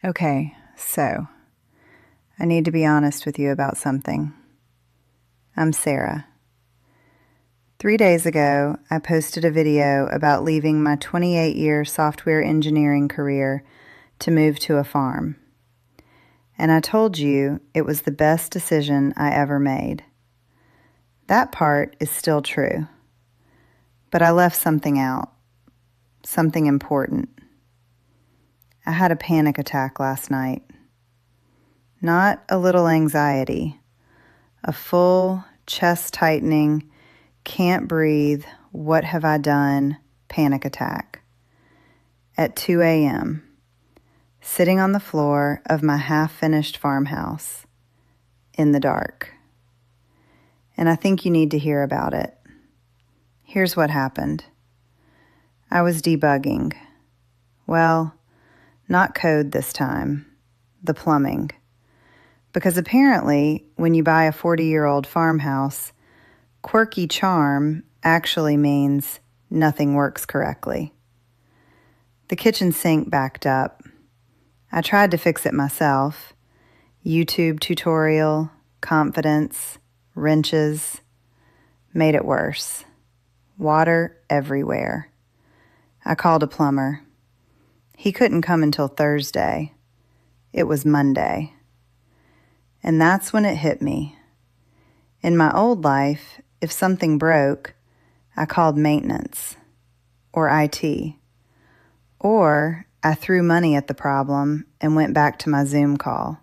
Okay, so I need to be honest with you about something. I'm Sarah. 3 days ago, I posted a video about leaving my 28-year software engineering career to move to a farm. And I told you it was the best decision I ever made. That part is still true. But I left something out, something important. I had a panic attack last night. Not a little anxiety, a full, chest-tightening, can't breathe, what have I done, panic attack. At 2 a.m., sitting on the floor of my half-finished farmhouse, in the dark. And I think you need to hear about it. Here's what happened. I was debugging. Well, not code this time, the plumbing. Because apparently, when you buy a 40-year-old farmhouse, quirky charm actually means nothing works correctly. The kitchen sink backed up. I tried to fix it myself. YouTube tutorial, confidence, wrenches, made it worse. Water everywhere. I called a plumber. He couldn't come until Thursday. It was Monday. And that's when it hit me. In my old life, if something broke, I called maintenance or IT. Or I threw money at the problem and went back to my Zoom call.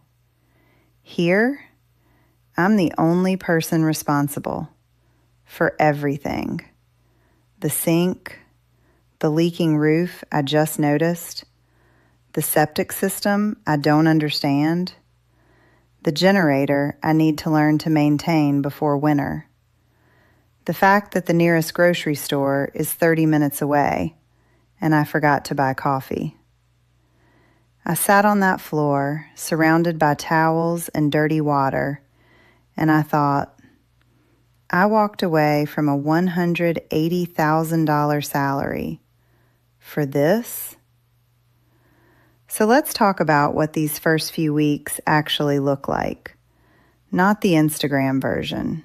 Here, I'm the only person responsible for everything. The sink, the leaking roof I just noticed, the septic system I don't understand, the generator I need to learn to maintain before winter, the fact that the nearest grocery store is 30 minutes away and I forgot to buy coffee. I sat on that floor, surrounded by towels and dirty water, and I thought, I walked away from a $180,000 salary for this? So let's talk about what these first few weeks actually look like. Not the Instagram version,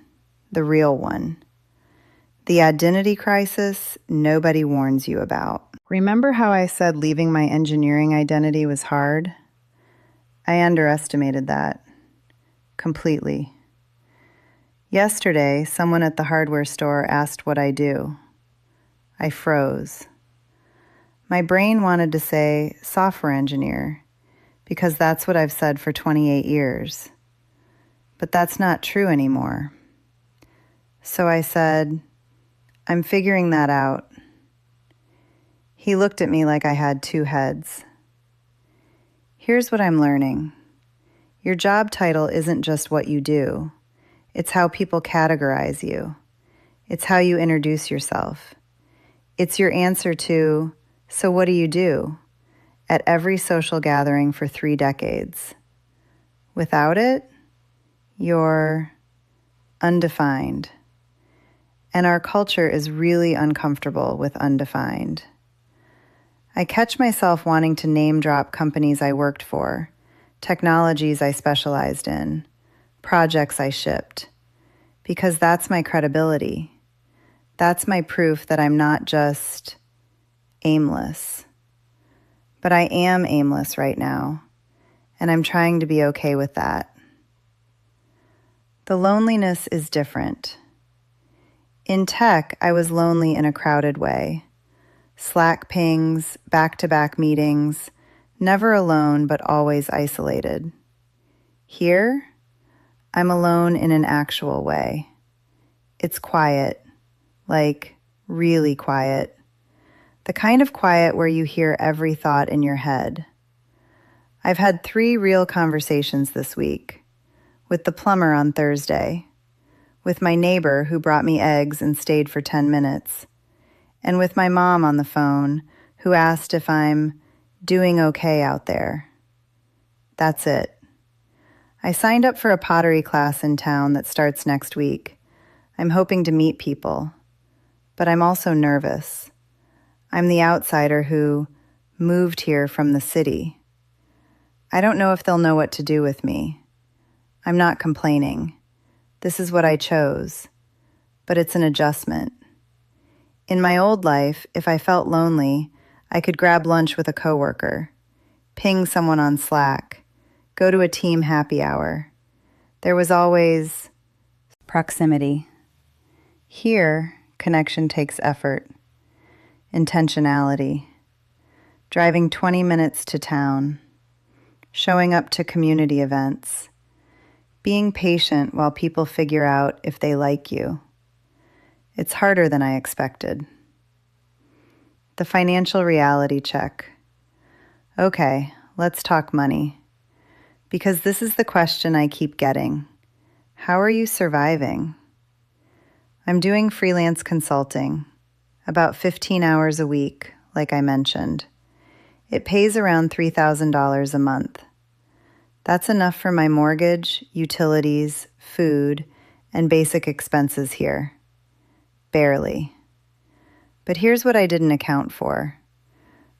the real one. The identity crisis nobody warns you about. Remember how I said leaving my engineering identity was hard? I underestimated that completely. Yesterday, someone at the hardware store asked what I do. I froze. My brain wanted to say software engineer because that's what I've said for 28 years. But that's not true anymore. So I said, I'm figuring that out. He looked at me like I had two heads. Here's what I'm learning. Your job title isn't just what you do. It's how people categorize you. It's how you introduce yourself. It's your answer to, so what do you do? At every social gathering for 3 decades. Without it, you're undefined. And our culture is really uncomfortable with undefined. I catch myself wanting to name drop companies I worked for, technologies I specialized in, projects I shipped, because that's my credibility. That's my proof that I'm not just aimless. But I am aimless right now, and I'm trying to be okay with that. The loneliness is different. In tech, I was lonely in a crowded way. Slack pings, back-to-back meetings, never alone but always isolated. Here, I'm alone in an actual way. It's quiet, like really quiet. The kind of quiet where you hear every thought in your head. I've had 3 real conversations this week. With the plumber on Thursday, with my neighbor who brought me eggs and stayed for 10 minutes, and with my mom on the phone who asked if I'm doing okay out there. That's it. I signed up for a pottery class in town that starts next week. I'm hoping to meet people, but I'm also nervous. I'm the outsider who moved here from the city. I don't know if they'll know what to do with me. I'm not complaining. This is what I chose. But it's an adjustment. In my old life, if I felt lonely, I could grab lunch with a coworker, ping someone on Slack, go to a team happy hour. There was always proximity. Here, connection takes effort, intentionality, driving 20 minutes to town, showing up to community events, being patient while people figure out if they like you. It's harder than I expected. The financial reality check. Okay, let's talk money. Because this is the question I keep getting. How are you surviving? I'm doing freelance consulting, about 15 hours a week, like I mentioned. It pays around $3,000 a month. That's enough for my mortgage, utilities, food, and basic expenses here. Barely. But here's what I didn't account for.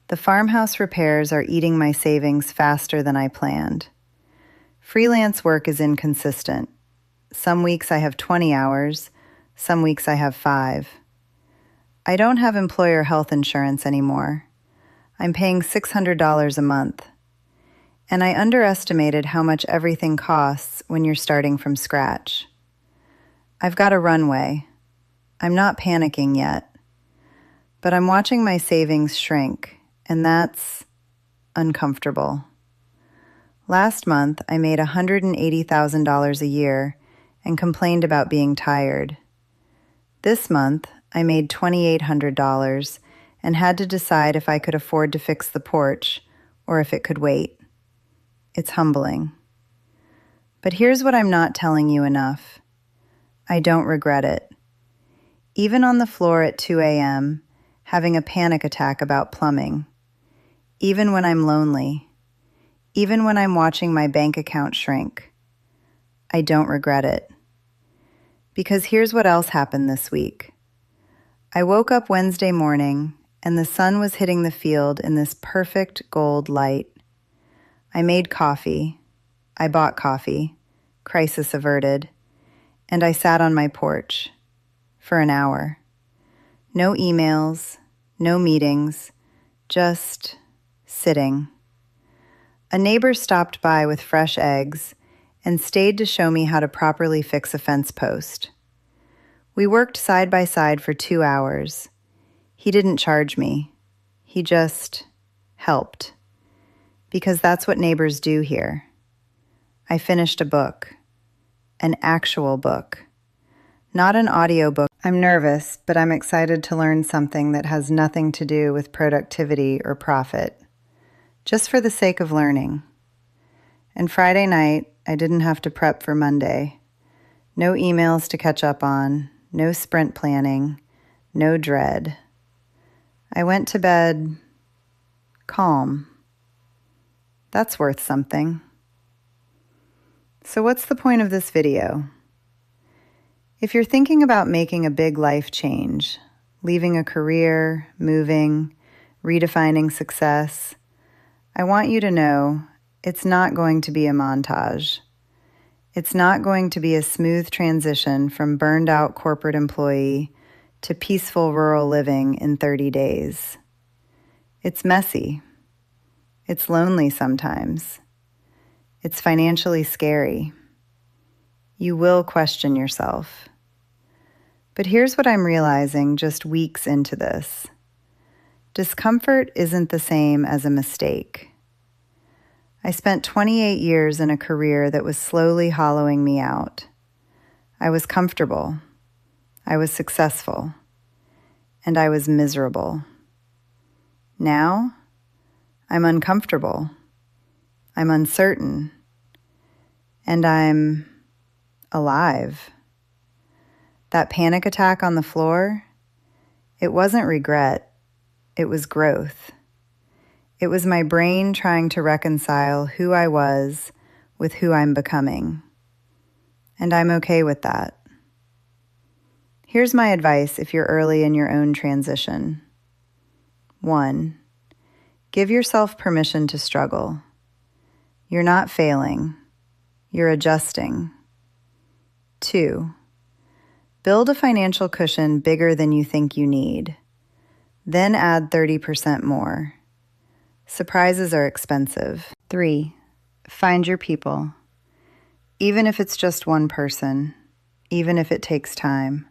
The farmhouse repairs are eating my savings faster than I planned. Freelance work is inconsistent. Some weeks I have 20 hours, some weeks I have 5. I don't have employer health insurance anymore. I'm paying $600 a month. And I underestimated how much everything costs when you're starting from scratch. I've got a runway. I'm not panicking yet. But I'm watching my savings shrink, and that's uncomfortable. Last month, I made $180,000 a year and complained about being tired. This month, I made $2,800 and had to decide if I could afford to fix the porch or if it could wait. It's humbling. But here's what I'm not telling you enough. I don't regret it. Even on the floor at 2 a.m., having a panic attack about plumbing. Even when I'm lonely. Even when I'm watching my bank account shrink. I don't regret it. Because here's what else happened this week. I woke up Wednesday morning and the sun was hitting the field in this perfect gold light. I made coffee. I bought coffee. Crisis averted. And I sat on my porch for an hour. No emails, no meetings, just sitting. A neighbor stopped by with fresh eggs and stayed to show me how to properly fix a fence post. We worked side by side for 2 hours. He didn't charge me. He just helped. Because that's what neighbors do here. I finished a book. An actual book. Not an audiobook. I'm nervous, but I'm excited to learn something that has nothing to do with productivity or profit. Just for the sake of learning. And Friday night, I didn't have to prep for Monday. No emails to catch up on, no sprint planning, no dread. I went to bed calm. That's worth something. So what's the point of this video? If you're thinking about making a big life change, leaving a career, moving, redefining success, I want you to know it's not going to be a montage. It's not going to be a smooth transition from burned out corporate employee to peaceful rural living in 30 days. It's messy. It's lonely sometimes. It's financially scary. You will question yourself. But here's what I'm realizing just weeks into this. Discomfort isn't the same as a mistake. I spent 28 years in a career that was slowly hollowing me out. I was comfortable. I was successful. And I was miserable. Now, I'm uncomfortable. I'm uncertain. And I'm alive. That panic attack on the floor, it wasn't regret. It was growth. It was my brain trying to reconcile who I was with who I'm becoming. And I'm okay with that. Here's my advice if you're early in your own transition. 1, give yourself permission to struggle. You're not failing. You're adjusting. 2. Build a financial cushion bigger than you think you need. Then add 30% more. Surprises are expensive. 3. Find your people. Even if it's just one person, even if it takes time,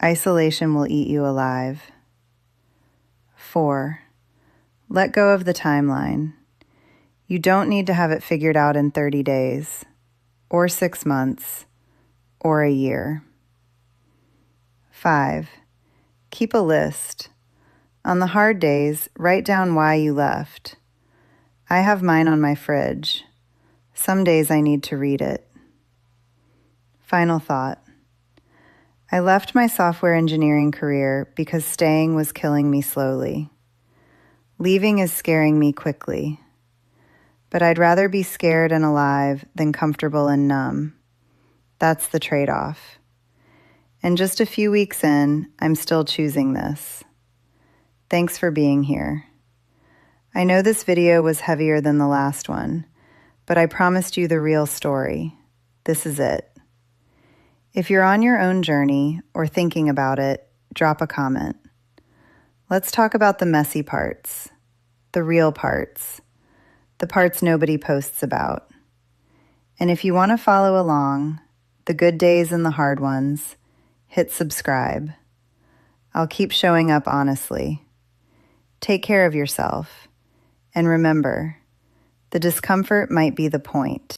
isolation will eat you alive. 4. Let go of the timeline. You don't need to have it figured out in 30 days, or 6 months, or a year. 5. Keep a list. On the hard days, write down why you left. I have mine on my fridge. Some days I need to read it. Final thought. I left my software engineering career because staying was killing me slowly. Leaving is scaring me quickly. But I'd rather be scared and alive than comfortable and numb. That's the trade-off. And just a few weeks in, I'm still choosing this. Thanks for being here. I know this video was heavier than the last one, but I promised you the real story. This is it. If you're on your own journey or thinking about it, drop a comment. Let's talk about the messy parts, the real parts, the parts nobody posts about. And if you want to follow along, the good days and the hard ones, hit subscribe. I'll keep showing up honestly. Take care of yourself. And remember, the discomfort might be the point.